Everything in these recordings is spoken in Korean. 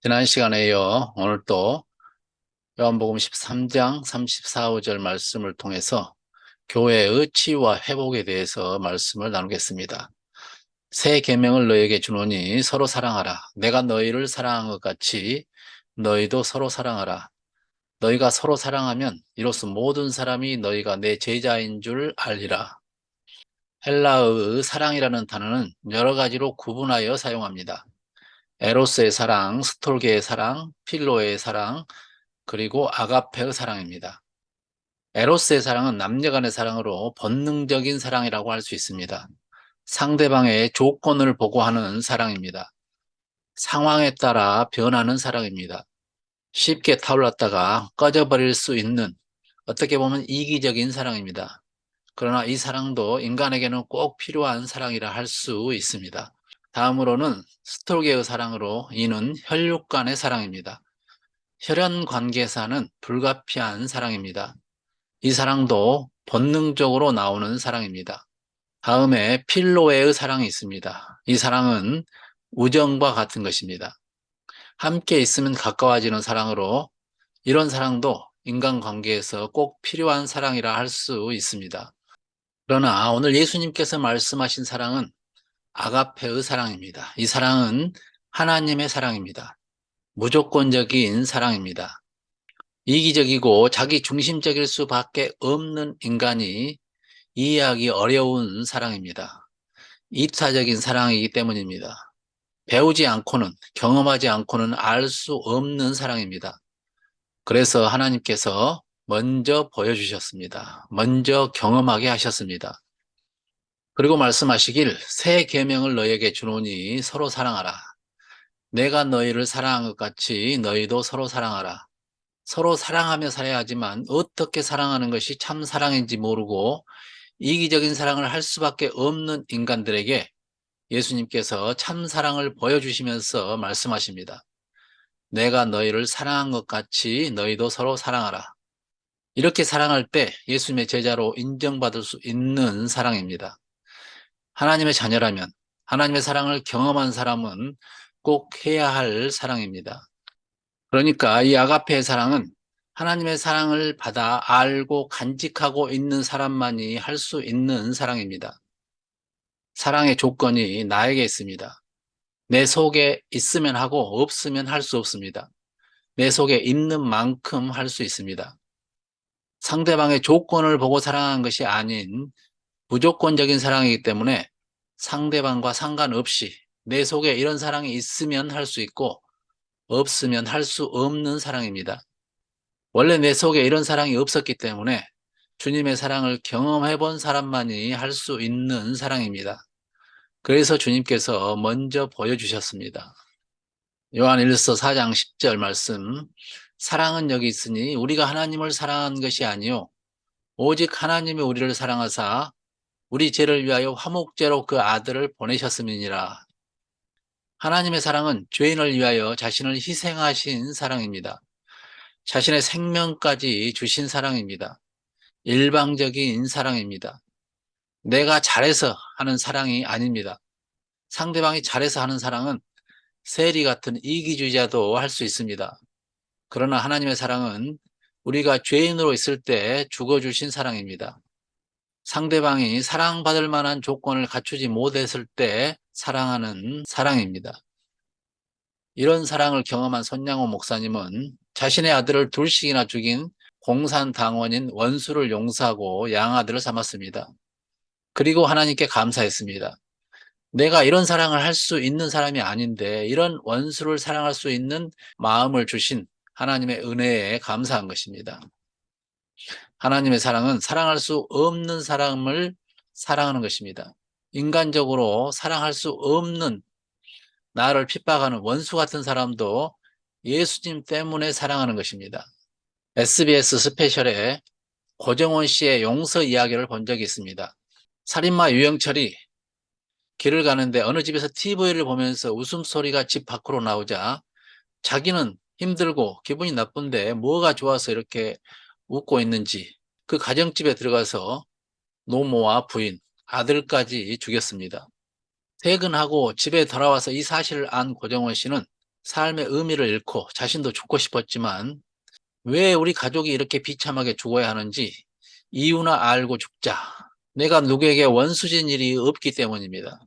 지난 시간에 이어 오늘 또 요한복음 13장 34절 말씀을 통해서 교회의 치유와 회복에 대해서 말씀을 나누겠습니다. 새 계명을 너희에게 주노니 서로 사랑하라. 내가 너희를 사랑한 것 같이 너희도 서로 사랑하라. 너희가 서로 사랑하면 이로써 모든 사람이 너희가 내 제자인 줄 알리라. 헬라어의 사랑이라는 단어는 여러 가지로 구분하여 사용합니다. 에로스의 사랑, 스톨게의 사랑, 필로의 사랑, 그리고 아가페의 사랑입니다. 에로스의 사랑은 남녀 간의 사랑으로 본능적인 사랑이라고 할 수 있습니다. 상대방의 조건을 보고 하는 사랑입니다. 상황에 따라 변하는 사랑입니다. 쉽게 타올랐다가 꺼져버릴 수 있는, 어떻게 보면 이기적인 사랑입니다. 그러나 이 사랑도 인간에게는 꼭 필요한 사랑이라 할 수 있습니다. 다음으로는 스톨게의 사랑으로 이는 혈육 간의 사랑입니다. 혈연 관계에서는 불가피한 사랑입니다. 이 사랑도 본능적으로 나오는 사랑입니다. 다음에 필로에의 사랑이 있습니다. 이 사랑은 우정과 같은 것입니다. 함께 있으면 가까워지는 사랑으로 이런 사랑도 인간관계에서 꼭 필요한 사랑이라 할 수 있습니다. 그러나 오늘 예수님께서 말씀하신 사랑은 아가페의 사랑입니다. 이 사랑은 하나님의 사랑입니다. 무조건적인 사랑입니다. 이기적이고 자기 중심적일 수밖에 없는 인간이 이해하기 어려운 사랑입니다. 이타적인 사랑이기 때문입니다. 배우지 않고는, 경험하지 않고는 알 수 없는 사랑입니다. 그래서 하나님께서 먼저 보여주셨습니다. 먼저 경험하게 하셨습니다. 그리고 말씀하시길 새 계명을 너희에게 주노니 서로 사랑하라. 내가 너희를 사랑한 것 같이 너희도 서로 사랑하라. 서로 사랑하며 살아야 하지만 어떻게 사랑하는 것이 참 사랑인지 모르고 이기적인 사랑을 할 수밖에 없는 인간들에게 예수님께서 참 사랑을 보여주시면서 말씀하십니다. 내가 너희를 사랑한 것 같이 너희도 서로 사랑하라. 이렇게 사랑할 때 예수님의 제자로 인정받을 수 있는 사랑입니다. 하나님의 자녀라면, 하나님의 사랑을 경험한 사람은 꼭 해야 할 사랑입니다. 그러니까 이 아가페의 사랑은 하나님의 사랑을 받아 알고 간직하고 있는 사람만이 할 수 있는 사랑입니다. 사랑의 조건이 나에게 있습니다. 내 속에 있으면 하고 없으면 할 수 없습니다. 내 속에 있는 만큼 할 수 있습니다. 상대방의 조건을 보고 사랑하는 것이 아닌 무조건적인 사랑이기 때문에 상대방과 상관없이 내 속에 이런 사랑이 있으면 할 수 있고 없으면 할 수 없는 사랑입니다. 원래 내 속에 이런 사랑이 없었기 때문에 주님의 사랑을 경험해 본 사람만이 할 수 있는 사랑입니다. 그래서 주님께서 먼저 보여주셨습니다. 요한 1서 4장 10절 말씀, 사랑은 여기 있으니 우리가 하나님을 사랑한 것이 아니요 오직 하나님이 우리를 사랑하사 우리 죄를 위하여 화목제로 그 아들을 보내셨음이니라. 하나님의 사랑은 죄인을 위하여 자신을 희생하신 사랑입니다. 자신의 생명까지 주신 사랑입니다. 일방적인 사랑입니다. 내가 잘해서 하는 사랑이 아닙니다. 상대방이 잘해서 하는 사랑은 세리 같은 이기주의자도 할 수 있습니다. 그러나 하나님의 사랑은 우리가 죄인으로 있을 때 죽어주신 사랑입니다. 상대방이 사랑받을 만한 조건을 갖추지 못했을 때 사랑하는 사랑입니다. 이런 사랑을 경험한 손양호 목사님은 자신의 아들을 둘씩이나 죽인 공산당원인 원수를 용서하고 양아들을 삼았습니다. 그리고 하나님께 감사했습니다. 내가 이런 사랑을 할 수 있는 사람이 아닌데 이런 원수를 사랑할 수 있는 마음을 주신 하나님의 은혜에 감사한 것입니다. 하나님의 사랑은 사랑할 수 없는 사람을 사랑하는 것입니다. 인간적으로 사랑할 수 없는 나를 핍박하는 원수 같은 사람도 예수님 때문에 사랑하는 것입니다. SBS 스페셜에 고정원 씨의 용서 이야기를 본 적이 있습니다. 살인마 유영철이 길을 가는데 어느 집에서 TV를 보면서 웃음소리가 집 밖으로 나오자 자기는 힘들고 기분이 나쁜데 뭐가 좋아서 이렇게 웃고 있는지 그 가정집에 들어가서 노모와 부인, 아들까지 죽였습니다. 퇴근하고 집에 돌아와서 이 사실을 안 고정원 씨는 삶의 의미를 잃고 자신도 죽고 싶었지만 왜 우리 가족이 이렇게 비참하게 죽어야 하는지 이유나 알고 죽자. 내가 누구에게 원수진 일이 없기 때문입니다.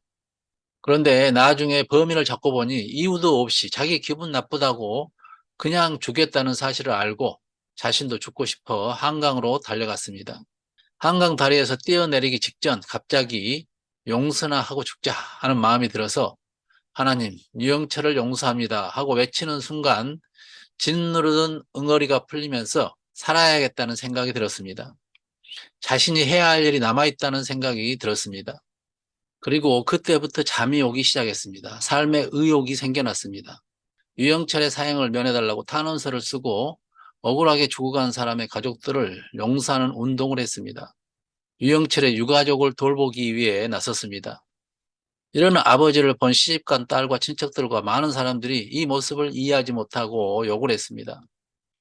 그런데 나중에 범인을 잡고 보니 이유도 없이 자기 기분 나쁘다고 그냥 죽였다는 사실을 알고 자신도 죽고 싶어 한강으로 달려갔습니다. 한강 다리에서 뛰어내리기 직전 갑자기 용서나 하고 죽자 하는 마음이 들어서 하나님, 유영철을 용서합니다 하고 외치는 순간 짓누르던 응어리가 풀리면서 살아야겠다는 생각이 들었습니다. 자신이 해야 할 일이 남아있다는 생각이 들었습니다. 그리고 그때부터 잠이 오기 시작했습니다. 삶의 의욕이 생겨났습니다. 유영철의 사형을 면해달라고 탄원서를 쓰고 억울하게 죽어간 사람의 가족들을 용서하는 운동을 했습니다. 유영철의 유가족을 돌보기 위해 나섰습니다. 이런 아버지를 본 시집간 딸과 친척들과 많은 사람들이 이 모습을 이해하지 못하고 욕을 했습니다.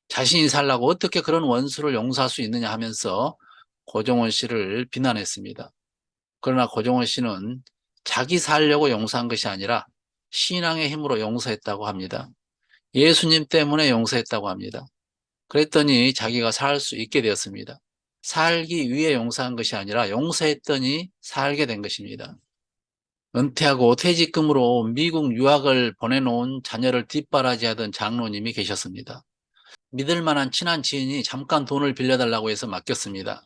자신이 살라고 어떻게 그런 원수를 용서할 수 있느냐 하면서 고종원 씨를 비난했습니다. 그러나 고종원 씨는 자기 살려고 용서한 것이 아니라 신앙의 힘으로 용서했다고 합니다. 예수님 때문에 용서했다고 합니다. 그랬더니 자기가 살 수 있게 되었습니다. 살기 위해 용서한 것이 아니라 용서했더니 살게 된 것입니다. 은퇴하고 퇴직금으로 미국 유학을 보내놓은 자녀를 뒷바라지하던 장로님이 계셨습니다. 믿을 만한 친한 지인이 잠깐 돈을 빌려달라고 해서 맡겼습니다.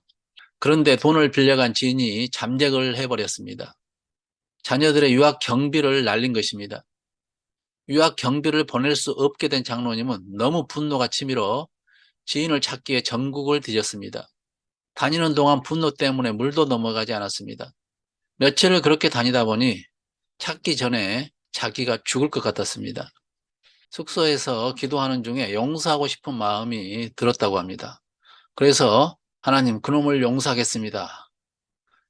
그런데 돈을 빌려간 지인이 잠적을 해버렸습니다. 자녀들의 유학 경비를 날린 것입니다. 유학 경비를 보낼 수 없게 된 장로님은 너무 분노가 치밀어 지인을 찾기에 전국을 뒤졌습니다. 다니는 동안 분노 때문에 물도 넘어가지 않았습니다. 며칠을 그렇게 다니다 보니 찾기 전에 자기가 죽을 것 같았습니다. 숙소에서 기도하는 중에 용서하고 싶은 마음이 들었다고 합니다. 그래서 하나님 그놈을 용서하겠습니다.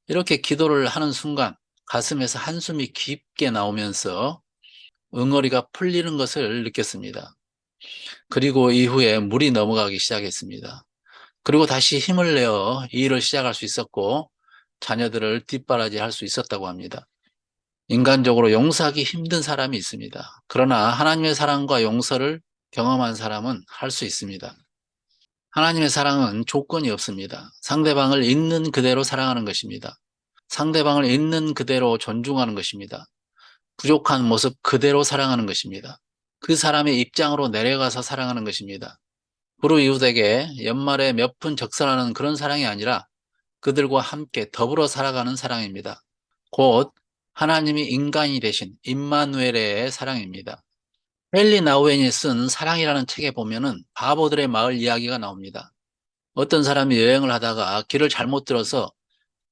이렇게 기도를 하는 순간 가슴에서 한숨이 깊게 나오면서 응어리가 풀리는 것을 느꼈습니다. 그리고 이후에 물이 넘어가기 시작했습니다. 그리고 다시 힘을 내어 이 일을 시작할 수 있었고 자녀들을 뒷바라지할 수 있었다고 합니다. 인간적으로 용서하기 힘든 사람이 있습니다. 그러나 하나님의 사랑과 용서를 경험한 사람은 할 수 있습니다. 하나님의 사랑은 조건이 없습니다. 상대방을 있는 그대로 사랑하는 것입니다. 상대방을 있는 그대로 존중하는 것입니다. 부족한 모습 그대로 사랑하는 것입니다. 그 사람의 입장으로 내려가서 사랑하는 것입니다. 불우이웃에게 연말에 몇 푼 적설하는 그런 사랑이 아니라 그들과 함께 더불어 살아가는 사랑입니다. 곧 하나님이 인간이 되신 임마누엘의 사랑입니다. 헨리 나우엔이 쓴 사랑이라는 책에 보면은 바보들의 마을 이야기가 나옵니다. 어떤 사람이 여행을 하다가 길을 잘못 들어서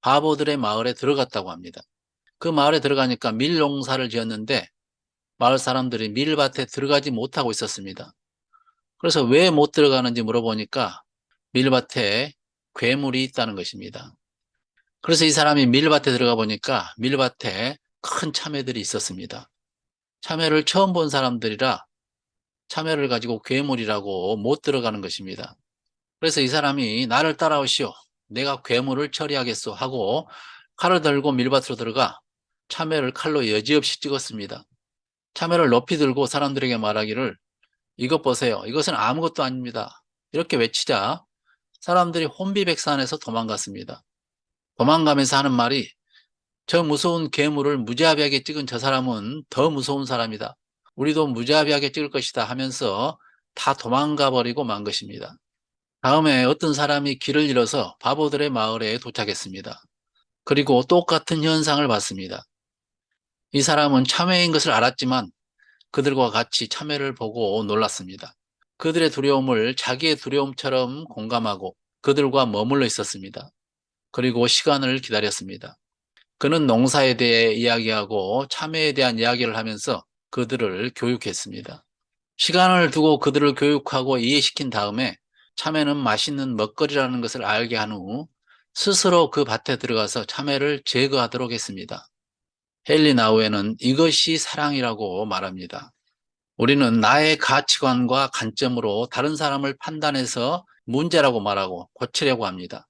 바보들의 마을에 들어갔다고 합니다. 그 마을에 들어가니까 밀 농사를 지었는데 마을 사람들이 밀밭에 들어가지 못하고 있었습니다. 그래서 왜 못 들어가는지 물어보니까 밀밭에 괴물이 있다는 것입니다. 그래서 이 사람이 밀밭에 들어가 보니까 밀밭에 큰 참외들이 있었습니다. 참외를 처음 본 사람들이라 참외를 가지고 괴물이라고 못 들어가는 것입니다. 그래서 이 사람이 나를 따라오시오. 내가 괴물을 처리하겠소 하고 칼을 들고 밀밭으로 들어가 참외를 칼로 여지없이 찍었습니다. 참외를 높이 들고 사람들에게 말하기를 이것 보세요. 이것은 아무것도 아닙니다. 이렇게 외치자 사람들이 혼비백산해서 도망갔습니다. 도망가면서 하는 말이 저 무서운 괴물을 무자비하게 찍은 저 사람은 더 무서운 사람이다. 우리도 무자비하게 찍을 것이다 하면서 다 도망가 버리고 만 것입니다. 다음에 어떤 사람이 길을 잃어서 바보들의 마을에 도착했습니다. 그리고 똑같은 현상을 봤습니다. 이 사람은 참외인 것을 알았지만 그들과 같이 참외를 보고 놀랐습니다. 그들의 두려움을 자기의 두려움처럼 공감하고 그들과 머물러 있었습니다. 그리고 시간을 기다렸습니다. 그는 농사에 대해 이야기하고 참외에 대한 이야기를 하면서 그들을 교육했습니다. 시간을 두고 그들을 교육하고 이해시킨 다음에 참외는 맛있는 먹거리라는 것을 알게 한 후 스스로 그 밭에 들어가서 참외를 제거하도록 했습니다. 헨리 나우에는 이것이 사랑이라고 말합니다. 우리는 나의 가치관과 관점으로 다른 사람을 판단해서 문제라고 말하고 고치려고 합니다.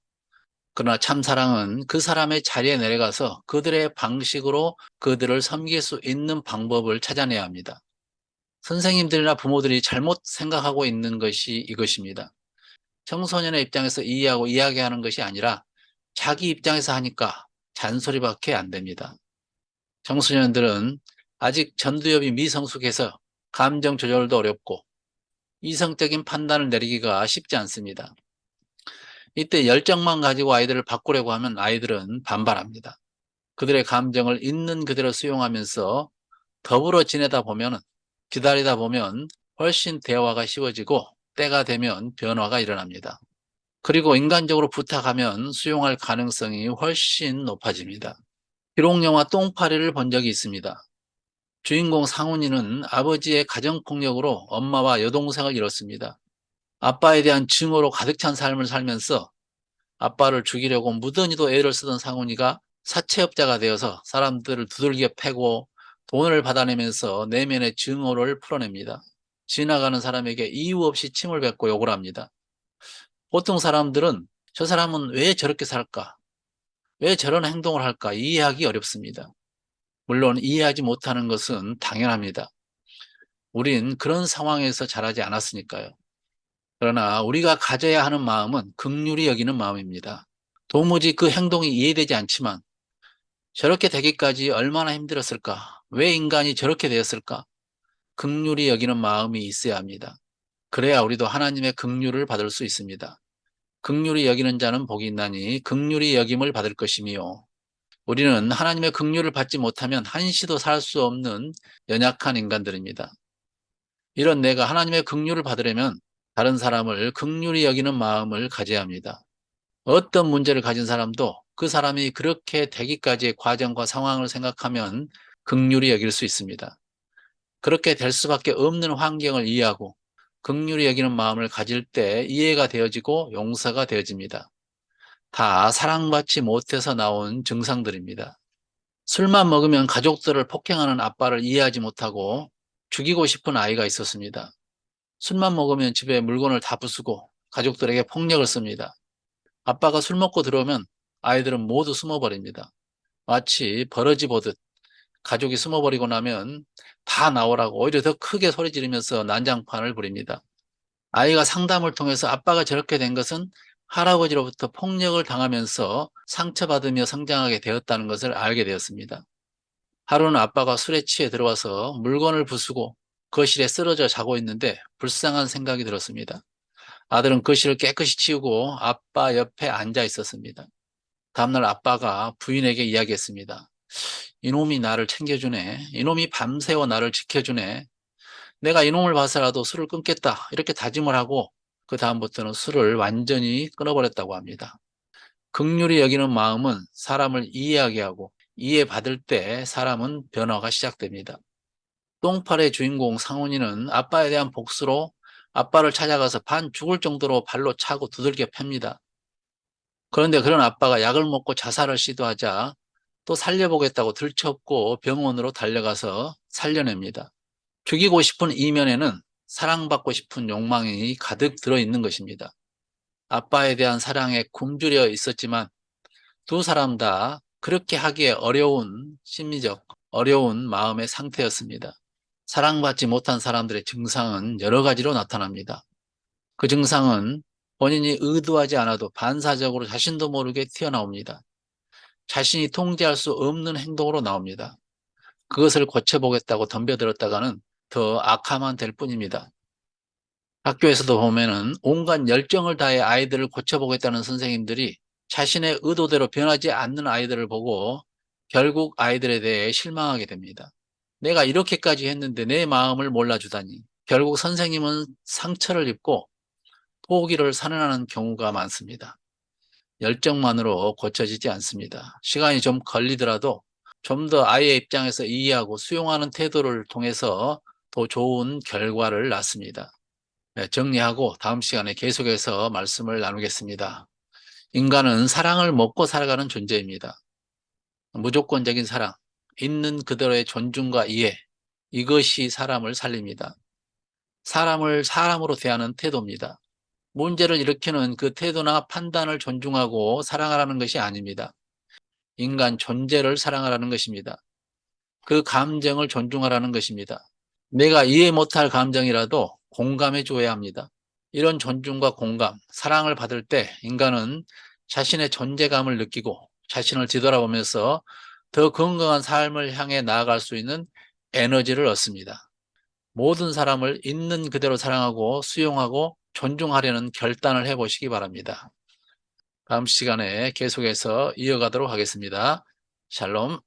그러나 참 사랑은 그 사람의 자리에 내려가서 그들의 방식으로 그들을 섬길 수 있는 방법을 찾아내야 합니다. 선생님들이나 부모들이 잘못 생각하고 있는 것이 이것입니다. 청소년의 입장에서 이해하고 이야기하는 것이 아니라 자기 입장에서 하니까 잔소리밖에 안 됩니다. 청소년들은 아직 전두엽이 미성숙해서 감정 조절도 어렵고 이성적인 판단을 내리기가 쉽지 않습니다. 이때 열정만 가지고 아이들을 바꾸려고 하면 아이들은 반발합니다. 그들의 감정을 있는 그대로 수용하면서 더불어 지내다 보면, 기다리다 보면 훨씬 대화가 쉬워지고 때가 되면 변화가 일어납니다. 그리고 인간적으로 부탁하면 수용할 가능성이 훨씬 높아집니다. 기록 영화 똥파리를 본 적이 있습니다. 주인공 상훈이는 아버지의 가정폭력으로 엄마와 여동생을 잃었습니다. 아빠에 대한 증오로 가득 찬 삶을 살면서 아빠를 죽이려고 무던히도 애를 쓰던 상훈이가 사채업자가 되어서 사람들을 두들겨 패고 돈을 받아내면서 내면의 증오를 풀어냅니다. 지나가는 사람에게 이유 없이 침을 뱉고 욕을 합니다. 보통 사람들은 저 사람은 왜 저렇게 살까? 왜 저런 행동을 할까? 이해하기 어렵습니다. 물론 이해하지 못하는 것은 당연합니다. 우린 그런 상황에서 자라지 않았으니까요. 그러나 우리가 가져야 하는 마음은 긍휼히 여기는 마음입니다. 도무지 그 행동이 이해되지 않지만 저렇게 되기까지 얼마나 힘들었을까? 왜 인간이 저렇게 되었을까? 긍휼히 여기는 마음이 있어야 합니다. 그래야 우리도 하나님의 긍휼을 받을 수 있습니다. 긍휼히 여기는 자는 복이 있나니 긍휼히 여김을 받을 것이며, 우리는 하나님의 긍휼을 받지 못하면 한시도 살 수 없는 연약한 인간들입니다. 이런 내가 하나님의 긍휼을 받으려면 다른 사람을 긍휼히 여기는 마음을 가져야 합니다. 어떤 문제를 가진 사람도 그 사람이 그렇게 되기까지의 과정과 상황을 생각하면 긍휼히 여길 수 있습니다. 그렇게 될 수밖에 없는 환경을 이해하고 긍휼히 여기는 마음을 가질 때 이해가 되어지고 용서가 되어집니다. 다 사랑받지 못해서 나온 증상들입니다. 술만 먹으면 가족들을 폭행하는 아빠를 이해하지 못하고 죽이고 싶은 아이가 있었습니다. 술만 먹으면 집에 물건을 다 부수고 가족들에게 폭력을 씁니다. 아빠가 술 먹고 들어오면 아이들은 모두 숨어버립니다. 마치 버러지 보듯 가족이 숨어버리고 나면 다 나오라고 오히려 더 크게 소리 지르면서 난장판을 부립니다. 아이가 상담을 통해서 아빠가 저렇게 된 것은 할아버지로부터 폭력을 당하면서 상처받으며 성장하게 되었다는 것을 알게 되었습니다. 하루는 아빠가 술에 취해 들어와서 물건을 부수고 거실에 쓰러져 자고 있는데 불쌍한 생각이 들었습니다. 아들은 거실을 깨끗이 치우고 아빠 옆에 앉아 있었습니다. 다음날 아빠가 부인에게 이야기했습니다. 이놈이 나를 챙겨주네. 이놈이 밤새워 나를 지켜주네. 내가 이놈을 봐서라도 술을 끊겠다. 이렇게 다짐을 하고 그 다음부터는 술을 완전히 끊어버렸다고 합니다. 긍휼히 여기는 마음은 사람을 이해하게 하고 이해받을 때 사람은 변화가 시작됩니다. 똥파의 주인공 상훈이는 아빠에 대한 복수로 아빠를 찾아가서 반 죽을 정도로 발로 차고 두들겨 팹니다. 그런데 그런 아빠가 약을 먹고 자살을 시도하자 또 살려보겠다고 들쳐업고 병원으로 달려가서 살려냅니다. 죽이고 싶은 이면에는 사랑받고 싶은 욕망이 가득 들어있는 것입니다. 아빠에 대한 사랑에 굶주려 있었지만 두 사람 다 그렇게 하기에 어려운 심리적, 어려운 마음의 상태였습니다. 사랑받지 못한 사람들의 증상은 여러 가지로 나타납니다. 그 증상은 본인이 의도하지 않아도 반사적으로 자신도 모르게 튀어나옵니다. 자신이 통제할 수 없는 행동으로 나옵니다. 그것을 고쳐보겠다고 덤벼들었다가는 더 악화만 될 뿐입니다. 학교에서도 보면은 온갖 열정을 다해 아이들을 고쳐보겠다는 선생님들이 자신의 의도대로 변하지 않는 아이들을 보고 결국 아이들에 대해 실망하게 됩니다. 내가 이렇게까지 했는데 내 마음을 몰라주다니. 결국 선생님은 상처를 입고 포기를 선언하는 경우가 많습니다. 열정만으로 고쳐지지 않습니다. 시간이 좀 걸리더라도 좀 더 아이의 입장에서 이해하고 수용하는 태도를 통해서 더 좋은 결과를 낳습니다. 네, 정리하고 다음 시간에 계속해서 말씀을 나누겠습니다. 인간은 사랑을 먹고 살아가는 존재입니다. 무조건적인 사랑, 있는 그대로의 존중과 이해, 이것이 사람을 살립니다. 사람을 사람으로 대하는 태도입니다. 문제를 일으키는 그 태도나 판단을 존중하고 사랑하라는 것이 아닙니다. 인간 존재를 사랑하라는 것입니다. 그 감정을 존중하라는 것입니다. 내가 이해 못할 감정이라도 공감해 줘야 합니다. 이런 존중과 공감, 사랑을 받을 때 인간은 자신의 존재감을 느끼고 자신을 뒤돌아보면서 더 건강한 삶을 향해 나아갈 수 있는 에너지를 얻습니다. 모든 사람을 있는 그대로 사랑하고 수용하고 존중하려는 결단을 해보시기 바랍니다. 다음 시간에 계속해서 이어가도록 하겠습니다. 샬롬.